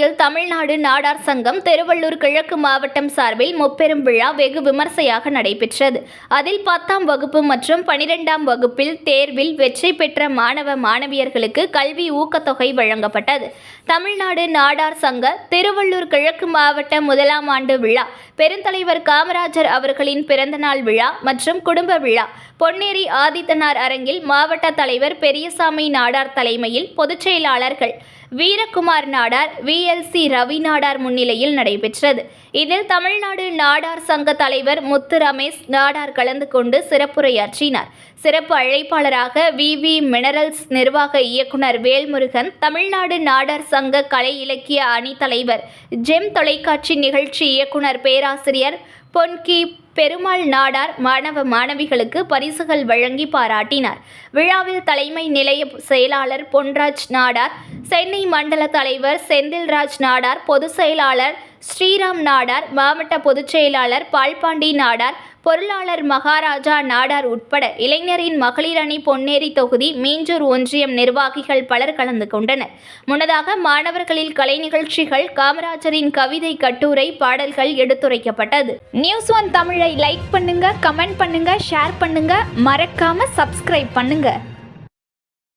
திருச்சியில் தமிழ்நாடு நாடார் சங்கம் திருவள்ளூர் கிழக்கு மாவட்டம் சார்பில் முப்பெரும் விழா வெகு விமர்சையாக நடைபெற்றது. அதில் 10ஆம் வகுப்பு மற்றும் 12ஆம் வகுப்பில் தேர்வில் வெற்றி பெற்ற மாணவ மாணவியர்களுக்கு கல்வி ஊக்கத்தொகை வழங்கப்பட்டது. தமிழ்நாடு நாடார் சங்க திருவள்ளூர் கிழக்கு மாவட்ட 1ஆம் ஆண்டு விழா, பெருந்தலைவர் காமராஜர் அவர்களின் பிறந்தநாள் விழா மற்றும் குடும்ப விழா பொன்னேரி ஆதித்தனார் அரங்கில் மாவட்ட தலைவர் பெரியசாமி நாடார் தலைமையில் பொதுச் செயலாளர்கள் வீரகுமார் நாடார், VLC ரவி நாடார் முன்னிலையில் நடைபெற்றது. இதில் தமிழ்நாடு நாடார் சங்க தலைவர் முத்து ரமேஷ் நாடார் கலந்து கொண்டு சிறப்புரையாற்றினார். சிறப்பு அழைப்பாளராக VV மினரல்ஸ் நிர்வாக இயக்குனர் வேல்முருகன், தமிழ்நாடு நாடார் சங்க கலை இலக்கிய அணி தலைவர் ஜெம் தொலைக்காட்சி நிகழ்ச்சி இயக்குனர் பேராசிரியர் பொன்கி பெருமாள் நாடார் மாணவ மாணவிகளுக்கு பரிசுகள் வழங்கி பாராட்டினார். விழாவில் தலைமை நிலைய செயலாளர் பொன்ராஜ் நாடார், சென்னை மண்டல தலைவர் செந்தில்ராஜ் நாடார், பொதுச் செயலாளர் ஸ்ரீராம் நாடார், மாவட்ட பொதுச் செயலாளர் பால்பாண்டி நாடார், பொருளாளர் மகாராஜா நாடார் உட்பட இளைஞரின் மகளிர் அணி பொன்னேரி தொகுதி மீஞ்சூர் ஒன்றியம் நிர்வாகிகள் பலர் கலந்து கொண்டனர். முன்னதாக மாணவர்களில் கலை நிகழ்ச்சிகள், காமராஜரின் கவிதை, கட்டுரை, பாடல்கள் எடுத்துரைக்கப்பட்டது. News1 தமிழை லைக் பண்ணுங்க, கமெண்ட் பண்ணுங்க, ஷேர் பண்ணுங்க, மறக்காம சப்ஸ்கிரைப் பண்ணுங்க.